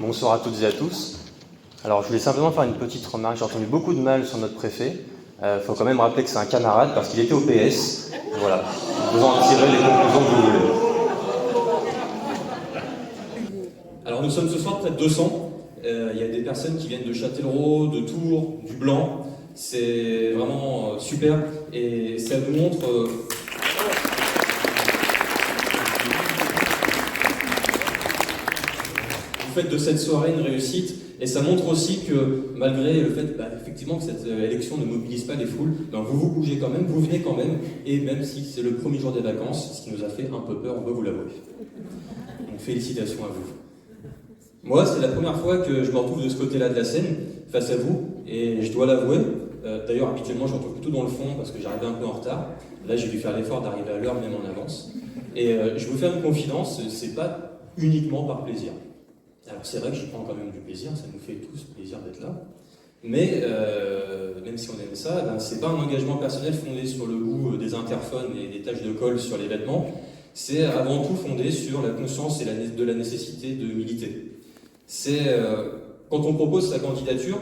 Bonsoir à toutes et à tous. Alors, je voulais simplement faire une petite remarque. J'ai entendu beaucoup de mal sur notre préfet. Faut quand même rappeler que c'est un camarade parce qu'il était au PS. Voilà. Vous en tirez les conclusions que vous voulez. Alors, nous sommes ce soir près de 200. Il y a des personnes qui viennent de Châtellerault, de Tours, du Blanc. C'est vraiment super. Et ça nous montre... Vous faites de cette soirée une réussite, et ça montre aussi que malgré le fait effectivement que cette élection ne mobilise pas les foules, vous bougez quand même, vous venez quand même, et même si c'est le premier jour des vacances, ce qui nous a fait un peu peur, on peut vous l'avouer. Donc félicitations à vous. Moi, c'est la première fois que je me retrouve de ce côté-là de la scène, face à vous, et je dois l'avouer, d'ailleurs habituellement je me retrouve plutôt dans le fond parce que j'arrivais un peu en retard, là j'ai dû faire l'effort d'arriver à l'heure même en avance, et je vous fais une confidence, c'est pas uniquement par plaisir. Alors c'est vrai que je prends quand même du plaisir, ça nous fait tous plaisir d'être là, mais même si on aime ça, c'est pas un engagement personnel fondé sur le goût des interphones et des taches de colle sur les vêtements, c'est avant tout fondé sur la conscience et de la nécessité de militer. C'est quand on propose sa candidature,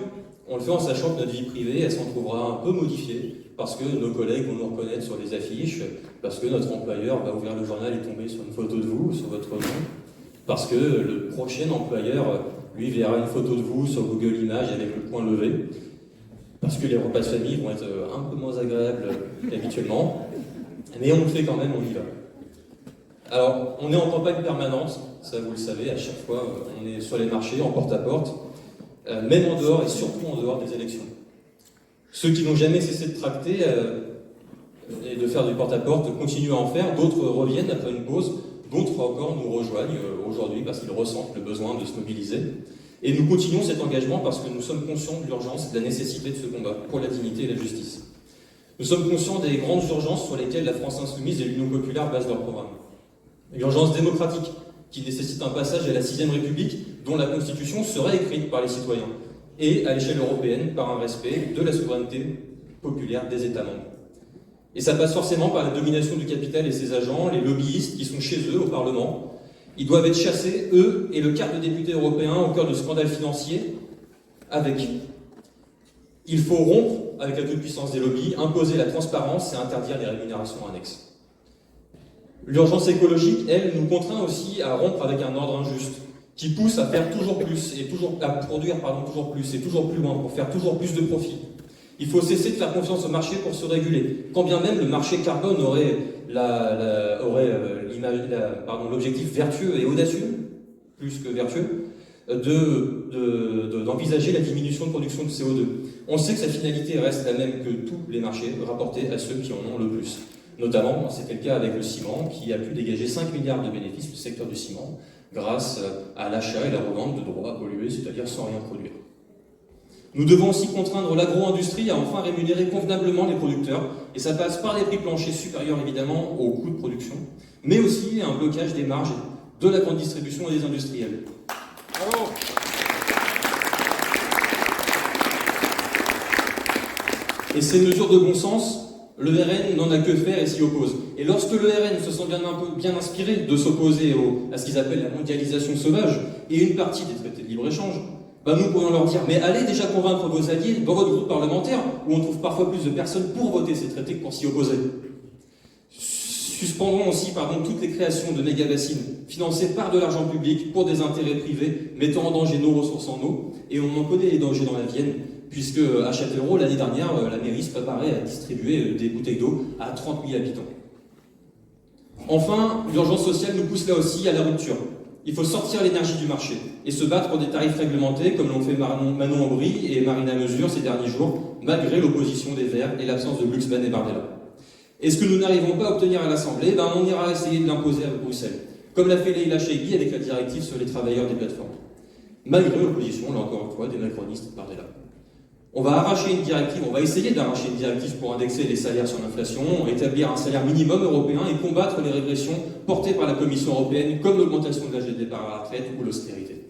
on le fait en sachant que notre vie privée, elle s'en trouvera un peu modifiée, parce que nos collègues vont nous reconnaître sur les affiches, parce que notre employeur va ouvrir le journal et tomber sur une photo de vous, sur votre nom, parce que le prochain employeur, lui, verra une photo de vous sur Google Images avec le poing levé, parce que les repas de famille vont être un peu moins agréables qu'habituellement, mais on le fait quand même, on y va. Alors, on est en campagne permanente, ça vous le savez, à chaque fois, on est sur les marchés, en porte-à-porte, même en dehors et surtout en dehors des élections. Ceux qui n'ont jamais cessé de tracter et de faire du porte-à-porte continuent à en faire, d'autres reviennent après une pause, d'autres encore nous rejoignent aujourd'hui parce qu'ils ressentent le besoin de se mobiliser. Et nous continuons cet engagement parce que nous sommes conscients de l'urgence et de la nécessité de ce combat pour la dignité et la justice. Nous sommes conscients des grandes urgences sur lesquelles la France Insoumise et l'Union Populaire basent leur programme. L'urgence démocratique, qui nécessite un passage à la 6ème République, dont la Constitution serait écrite par les citoyens, et à l'échelle européenne par un respect de la souveraineté populaire des États membres. Et ça passe forcément par la domination du capital et ses agents, les lobbyistes qui sont chez eux au Parlement. Ils doivent être chassés, eux et le quart de députés européens, au cœur de scandales financiers, avec. Il faut rompre avec la toute-puissance des lobbies, imposer la transparence et interdire les rémunérations annexes. L'urgence écologique, elle, nous contraint aussi à rompre avec un ordre injuste, qui pousse à faire toujours plus, à produire toujours plus et toujours plus loin, pour faire toujours plus de profit. Il faut cesser de faire confiance au marché pour se réguler, quand bien même le marché carbone aurait l'objectif vertueux et audacieux, plus que vertueux, d'envisager la diminution de production de CO2. On sait que sa finalité reste la même que tous les marchés, rapportés à ceux qui en ont le plus. Notamment, c'était le cas avec le ciment, qui a pu dégager 5 milliards de bénéfices, le secteur du ciment, grâce à l'achat et la revente de droits à polluer, c'est-à-dire sans rien produire. Nous devons aussi contraindre l'agro-industrie à enfin rémunérer convenablement les producteurs, et ça passe par des prix planchers supérieurs évidemment aux coûts de production, mais aussi un blocage des marges de la grande distribution et des industriels. Bravo. Et ces mesures de bon sens, le RN n'en a que faire et s'y oppose. Et lorsque le RN se sent bien inspiré de s'opposer à ce qu'ils appellent la mondialisation sauvage et une partie des traités de libre-échange, nous pourrions leur dire, mais allez déjà convaincre vos alliés dans votre groupe parlementaire, où on trouve parfois plus de personnes pour voter ces traités que pour s'y opposer. Suspendons aussi toutes les créations de méga-bassines financées par de l'argent public pour des intérêts privés, mettant en danger nos ressources en eau, et on en connaît les dangers dans la Vienne, puisque à Châtellerault, l'année dernière, la mairie se préparait à distribuer des bouteilles d'eau à 30 000 habitants. Enfin, l'urgence sociale nous pousse là aussi à la rupture. Il faut sortir l'énergie du marché et se battre pour des tarifs réglementés, comme l'ont fait Manon Aubry et Marina Mesure ces derniers jours, malgré l'opposition des Verts et l'absence de Glucksmann et Bardella. Et ce que nous n'arrivons pas à obtenir à l'Assemblée, on ira essayer de l'imposer à Bruxelles, comme l'a fait Leïla Chaibi avec la directive sur les travailleurs des plateformes. Malgré l'opposition, là encore une fois, des macronistes et Bardella. On va essayer d'arracher une directive pour indexer les salaires sur l'inflation, établir un salaire minimum européen et combattre les régressions portées par la Commission européenne, comme l'augmentation de l'âge de départ à la retraite ou l'austérité.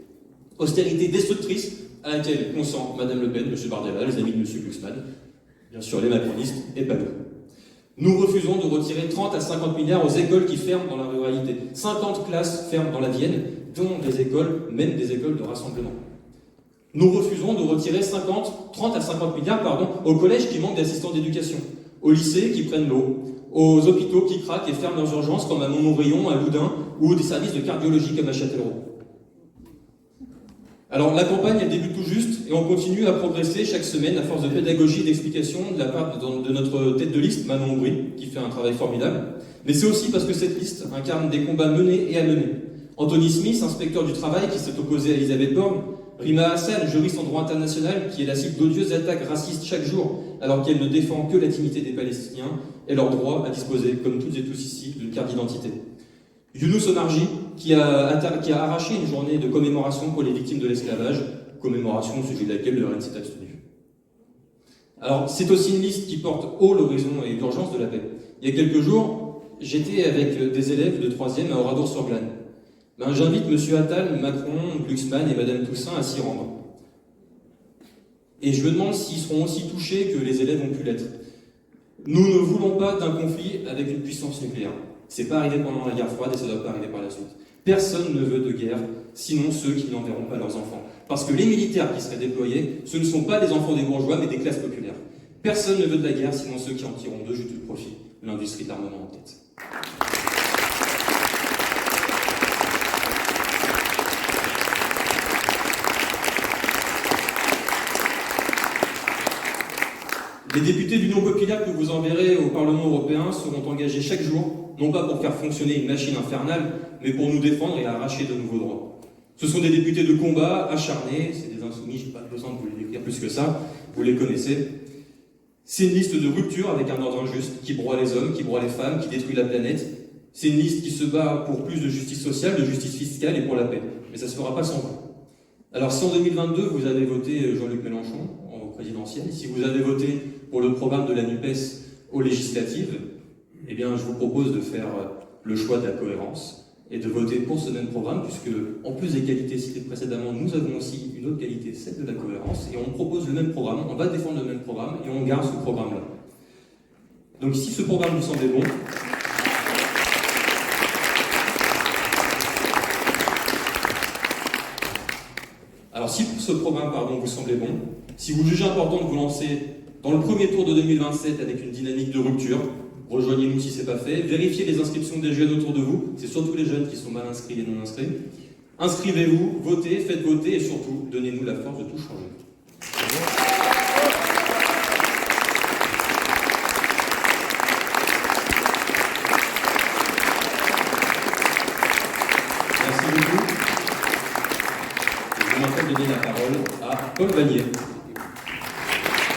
Austérité destructrice à laquelle consent Madame Le Pen, M. Bardella, les amis de M. Glucksmann, bien sûr les macronistes et pas nous. Nous refusons de retirer 30 à 50 milliards aux écoles qui ferment dans la ruralité. 50 classes ferment dans la Vienne, dont des écoles, même des écoles de rassemblement. Nous refusons de retirer 30 à 50 milliards aux collèges qui manquent d'assistants d'éducation, aux lycées qui prennent l'eau, aux hôpitaux qui craquent et ferment leurs urgences comme à Montmorillon, à Loudun, ou des services de cardiologie comme à Châtellerault. Alors la campagne, elle débute tout juste et on continue à progresser chaque semaine à force de pédagogie et d'explication de la part de notre tête de liste, Manon Aubry, qui fait un travail formidable. Mais c'est aussi parce que cette liste incarne des combats menés et à mener. Anthony Smith, inspecteur du travail, qui s'est opposé à Elisabeth Borne, Rima Hassan, juriste en droit international, qui est la cible d'odieuses attaques racistes chaque jour, alors qu'elle ne défend que la dignité des Palestiniens et leur droit à disposer, comme toutes et tous ici, d'une carte d'identité. Younous Omarji, qui a arraché une journée de commémoration pour les victimes de l'esclavage, commémoration au sujet de laquelle le RN s'est abstenu. Alors, c'est aussi une liste qui porte haut l'horizon et l'urgence de la paix. Il y a quelques jours, j'étais avec des élèves de 3e à Oradour-sur-Glane. J'invite M. Attal, Macron, Glucksmann et Mme Toussaint à s'y rendre. Et je me demande s'ils seront aussi touchés que les élèves ont pu l'être. Nous ne voulons pas d'un conflit avec une puissance nucléaire. C'est pas arrivé pendant la guerre froide et ça ne doit pas arriver par la suite. Personne ne veut de guerre, sinon ceux qui n'enverront pas leurs enfants. Parce que les militaires qui seraient déployés, ce ne sont pas les enfants des bourgeois, mais des classes populaires. Personne ne veut de la guerre, sinon ceux qui en tireront de juteux profit, l'industrie de l'armement en tête. Les députés de l'Union populaire que vous enverrez au Parlement européen seront engagés chaque jour, non pas pour faire fonctionner une machine infernale, mais pour nous défendre et arracher de nouveaux droits. Ce sont des députés de combat, acharnés, c'est des insoumis, je n'ai pas besoin de vous les décrire plus que ça, vous les connaissez. C'est une liste de rupture avec un ordre injuste, qui broie les hommes, qui broie les femmes, qui détruit la planète. C'est une liste qui se bat pour plus de justice sociale, de justice fiscale et pour la paix. Mais ça ne se fera pas sans vous. Alors si en 2022 vous avez voté Jean-Luc Mélenchon en présidentielle, si vous avez voté pour le programme de la NUPES aux législatives, eh bien je vous propose de faire le choix de la cohérence et de voter pour ce même programme, puisque en plus des qualités citées précédemment, nous avons aussi une autre qualité, celle de la cohérence, et on propose le même programme, on va défendre le même programme, et on garde ce programme-là. Donc si ce programme vous semblait bon, alors si ce programme vous semblait bon, si vous jugez important de vous lancer dans le premier tour de 2027 avec une dynamique de rupture, rejoignez-nous si ce n'est pas fait, vérifiez les inscriptions des jeunes autour de vous, c'est surtout les jeunes qui sont mal inscrits et non inscrits. Inscrivez-vous, votez, faites voter et surtout, donnez-nous la force de tout changer. Merci beaucoup. Je vais maintenant donner la parole à Paul Vallier.